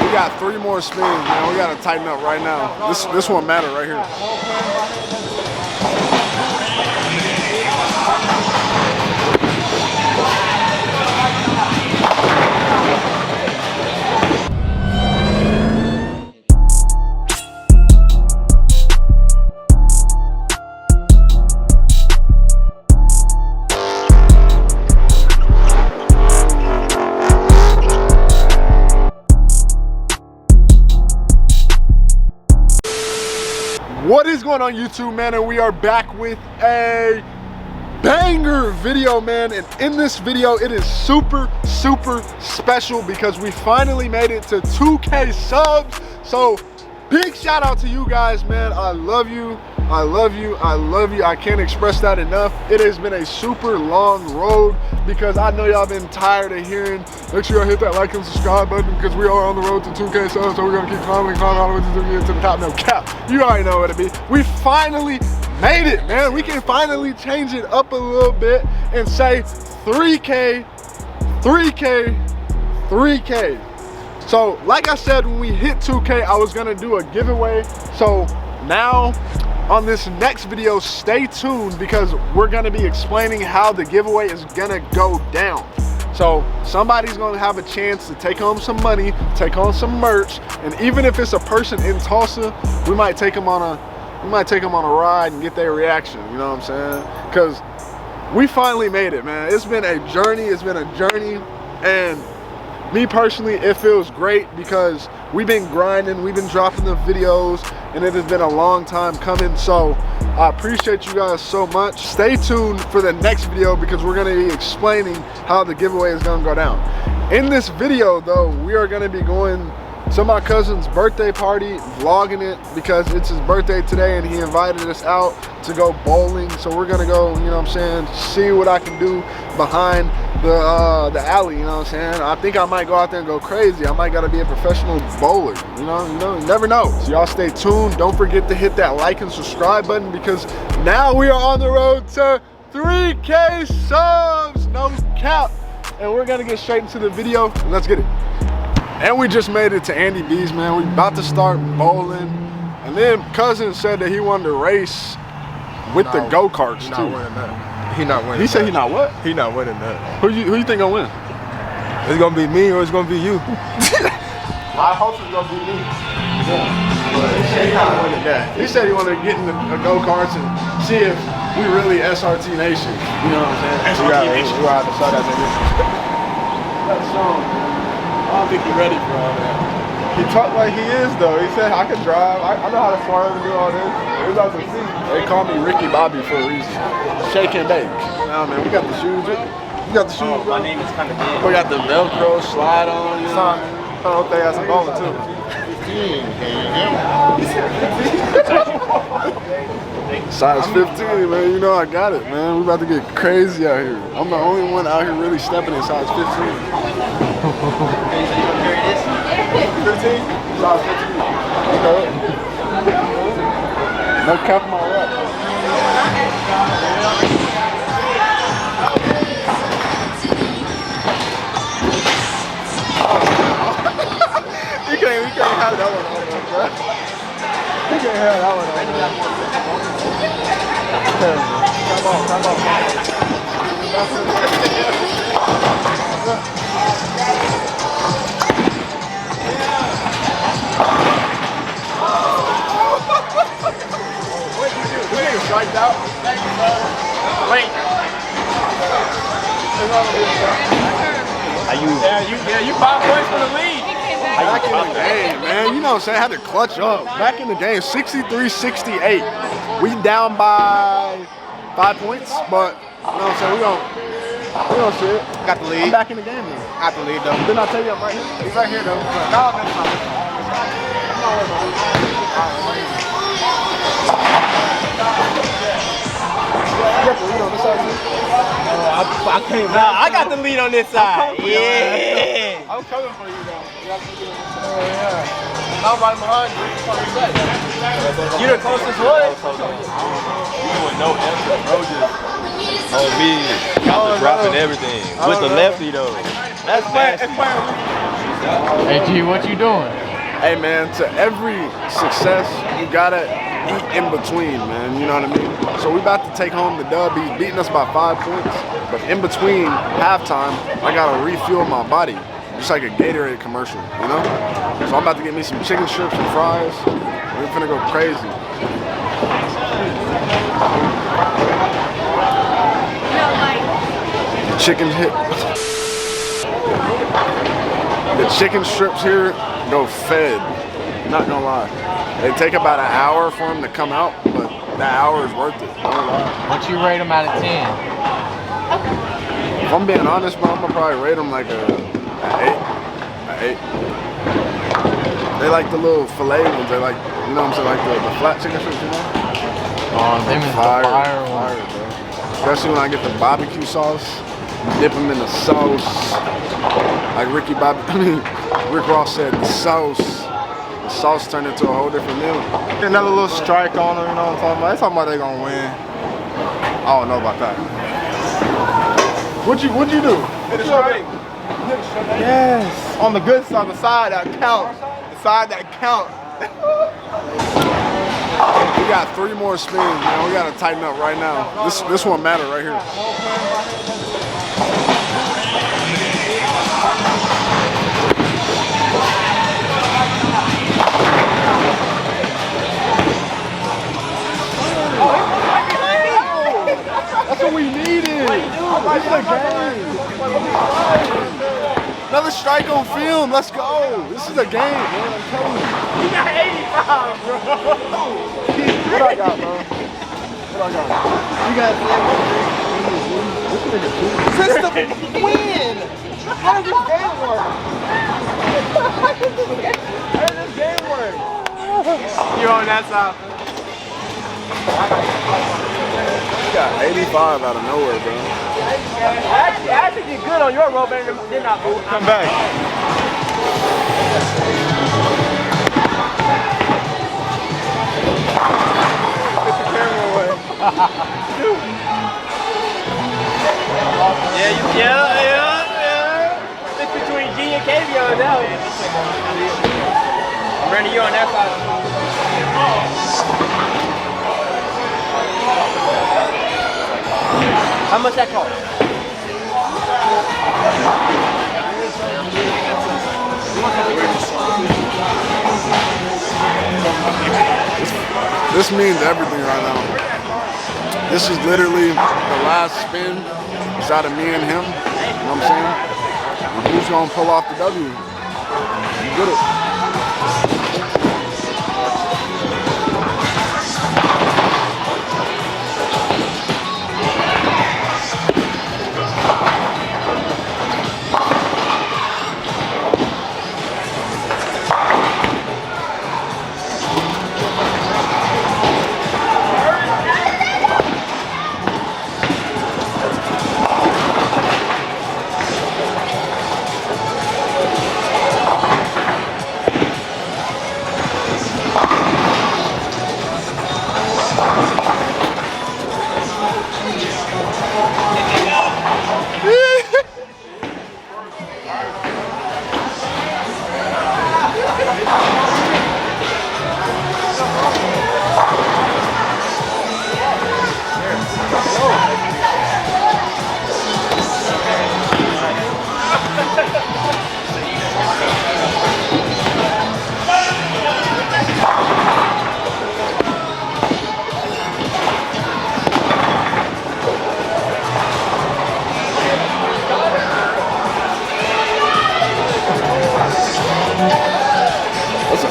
We got 3 more spins, man. We gotta tighten up right now. This one matter right here. What is going on YouTube, man? And we are back with a banger video, man. And in this video, it is super special because we finally made it to 2K subs. So big shout out to you guys, man. I love you. I love you. I love you. I can't express that enough. It has been a super long road because I know y'all been tired of hearing, make sure y'all hit that like and subscribe button because we are on the road to 2K subs, so we're gonna keep climbing all the way to the top. No cap. You already know what it be. We finally made it, man. We can finally change it up a little bit and say 3K, 3K, 3K. So like I said, when we hit 2K, I was gonna do a giveaway. So now, on this next video, stay tuned because we're gonna be explaining how the giveaway is gonna go down. So somebody's gonna have a chance to take home some money, take home some merch, and even if it's a person in Tulsa, we might take them on a ride and get their reaction, you know what I'm saying? Because we finally made it, man. It's been a journey, and me personally, it feels great because we've been grinding, we've been dropping the videos, and it has been a long time coming. So I appreciate you guys so much. Stay tuned for the next video because we're gonna be explaining how the giveaway is gonna go down. In this video though, we are gonna be going to my cousin's birthday party, vlogging it because it's his birthday today and he invited us out to go bowling. So we're gonna go, you know what I'm saying, see what I can do behind the alley, you know what I'm saying? I think I might go out there and go crazy. I might gotta be a professional bowler, you know, you never know. So y'all stay tuned. Don't forget to hit that like and subscribe button because now we are on the road to 3K subs, no cap. And we're gonna get straight into the video. Let's get it. And we just made it to Andy B's, man. We about to start bowling. And then cousin said that he wanted to race with the go-karts too. He not winning. He said he not what? He not winning that. Who you think gonna win? It's gonna be me or it's gonna be you. I hope it's gonna be me. Yeah. But he said he not winning that. He said he wanted to get in the go-karts and see if we really SRT Nation. You know what I'm saying? SRT Nation. We gotta have to show that nigga. That song, man. I don't think he's ready for all that. He talked like he is though. He said I can drive. I know how to swerve and do all this. It was out to see. They call me Ricky Bobby for a reason. Shake and bake. Nah, man, we got the shoes. You got the shoes, bro? My name is kind of big. We got the Velcro slide on. You know? I hope they have some bowling too. Size 15, man. You know I got it, man. We about to get crazy out here. I'm the only one out here really stepping in size 15. 15? Size 15. No cap my rep. We can't have that one on there, bro. We can't have that one on there. Come on. We getting striked out. Wait. You 5 points for the lead. Back in the game, man. You know what I'm saying? I had to clutch up. Back in the game, 63-68. We down by 5 points, but you know what I'm saying? We don't see it. Got the lead. I'm back in the game now. Got the lead though. Didn't I tell you I'm right here? He's right here though. No, that's not. You got the lead on this side too? I can't. Nah, I got the lead on this side. Yeah. I'm coming for you though. You got the lead on this side. Oh yeah. I'm right behind you. You the closest one. You doing no answer, bro. Just on me, got the dropping everything with the lefty though. That's nasty. Hey G, what you doing? Hey man, to every success, you gotta eat in between, man. You know what I mean? So we about to take home the dub. He's beating us by 5 points. But in between halftime, I gotta refuel my body. Just like a Gatorade commercial, you know? So I'm about to get me some chicken strips and fries. We're finna go crazy. Chicken hit. The chicken strips here go fed. Not gonna lie. They take about an hour for them to come out, but that hour is worth it. Don't lie. What you rate them out of 10? If I'm being honest, bro, I'm gonna probably rate them like a 8. They like the little filet ones. They like, you know what I'm saying, like the flat chicken strips, you know? Oh, them is the fire one. Bro. Especially when I get the barbecue sauce, dip them in the sauce. Like Rick Ross said, the sauce turned into a whole different meal. Another little strike on them, you know what I'm talking about? They talking about they gonna win. I don't know about that. What'd you do? Hit a strike. Yes, on the good side, the side that counts. The side that counts. We got 3 more spins, man. We gotta tighten up right now. This one matter right here. That's what we needed. This is a game. Another strike on film. Let's go. This is a game, man. I'm telling you. You got 85, bro. What I got, bro? What I got? You got system win. How does this game work? How does this game work? You on that side? You got 85 out of nowhere, bro. Actually get good on your rope and then not move. Come back. Get the camera away. Yeah. It's between G and KV on that one. Brandon, you on that side. How much that cost? This means everything right now. This is literally the last spin. It's out of me and him. You know what I'm saying? And who's gonna pull off the W? You get it.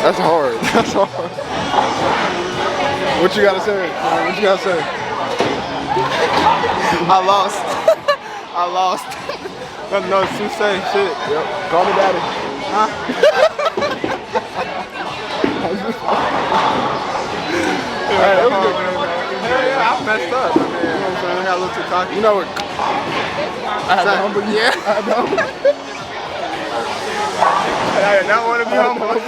That's hard. That's hard. What you gotta say? What you gotta say? I lost. I lost. No, Sue say shit. Yep. Call me daddy. Huh? Hey, that was a good game, man. Yeah, I messed up. I mean, you know what I'm saying? I got a little too cocky. You know what? I had to humble you. Yeah. I know. I did not want to be humble.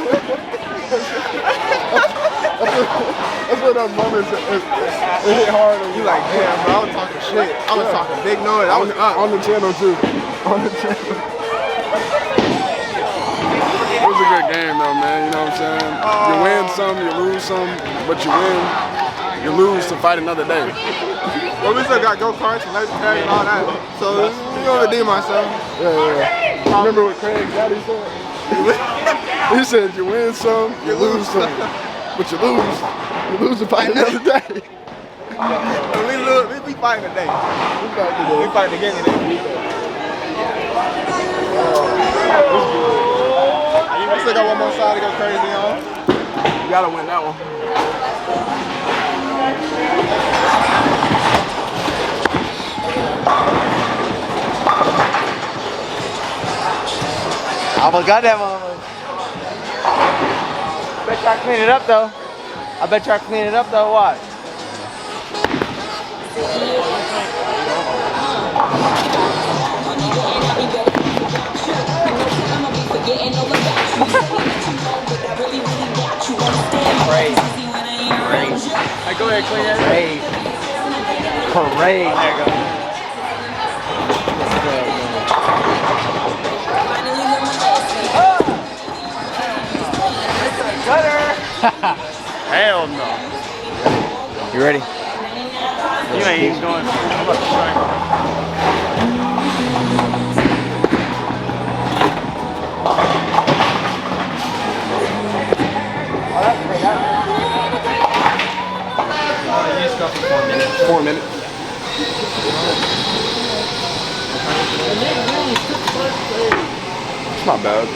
That's what those moments it hit hard. You like, damn, bro, I was talking shit. I was talking big noise. I was up. On the channel too. On the channel. a good game though, man. You know what I'm saying? You win some, you lose some, but you win, you lose to fight another day. Well, we still got go-karts and laser tag and all that. So we're gonna redeem ourselves. Yeah. Remember what Craig Daddy said? He said you win some, you lose some, but you lose to fight another day. We fighting today. We fighting again today. We still got one more side to go crazy on. You gotta win that one. I forgot that one. Bet y'all clean it up though. I bet y'all clean it up though. Watch. Hey, go ahead, clean that. Parade. There you go. Hell no. You ready? You ain't even going. I'm about to strike. Oh, 4 minutes. It's not bad.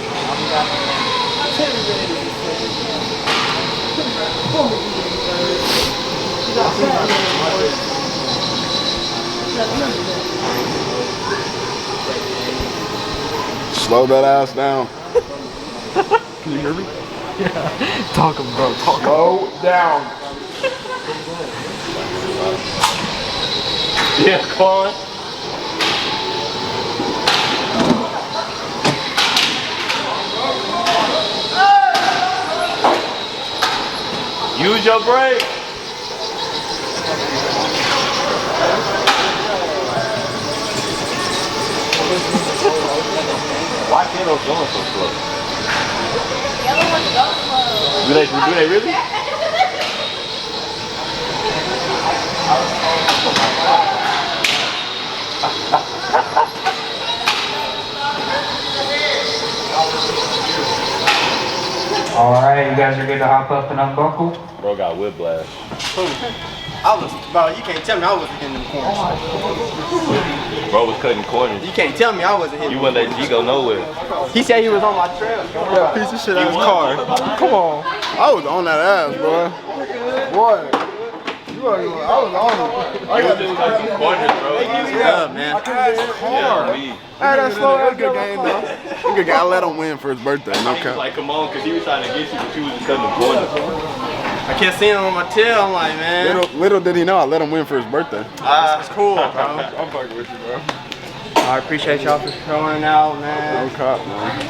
Slow that ass down. Can you hear me? Yeah. Talk him, bro. Talk him. Slow down. Yeah, Quan. Use your brake. Why can't those going so slow? The other ones go slow. Do they really? All right, you guys are good to hop up and unbuckle? Bro got whiplash. Bro, you can't tell me I wasn't hitting the corners. Bro was cutting corners. You can't tell me I wasn't hitting. You wouldn't let G go nowhere. He said he was on my trail. Yeah, piece of shit ass car. Come on. I was on that ass, bro. What? I was on it. You was just cutting corners, bro. Yeah, man. Yeah, That's slow. That's a good game, though. Good guy. I let him win for his birthday. No He was cap. like, come on, because he was trying to get you, but you was just cutting the corners. I kept seeing him on my tail. I'm like, man. Little did he know I let him win for his birthday. It's cool, bro. I'm fucking with you, bro. I appreciate y'all for showing out, man. No cop, man.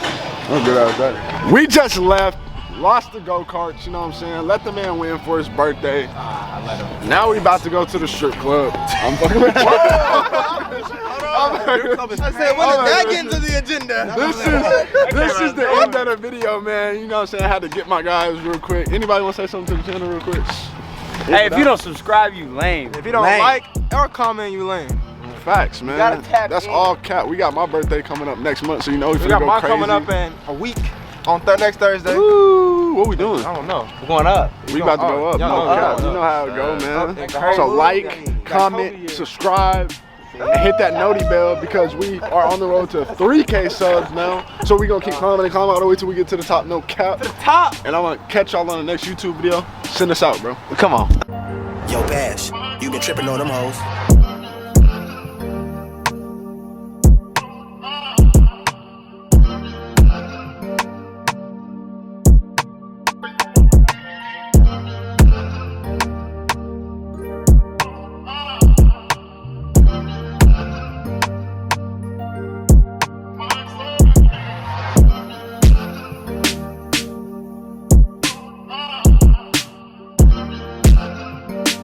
I'm good at that. We just left, lost the go-karts, you know what I'm saying? Let the man win for his birthday. Now we about to go to the strip club. I'm fucking with you. I said, what did that get into the agenda? This is the end of the video, man. You know what I'm saying? I had to get my guys real quick. Anybody want to say something to the channel real quick? Hey, if you don't subscribe, you lame. If you don't like or comment, you lame. Facts, man. gotta tap That's in. all cap. We got my birthday coming up next month, so you know we We finna got go mine crazy. coming up in a week on next Thursday. Woo, what we doing? I don't know. We're going up. We about to go up. Y'all No know cap. up. You know how it go, man. Up. So like, comment, subscribe, and hit that noti bell because we are on the road to 3K subs now. So we gonna keep climbing and climbing all the way till we get to the top. No cap. Top. And I'm gonna catch y'all on the next YouTube video. Send us out, bro. Come on. Yo, Bash, you been tripping on them hoes.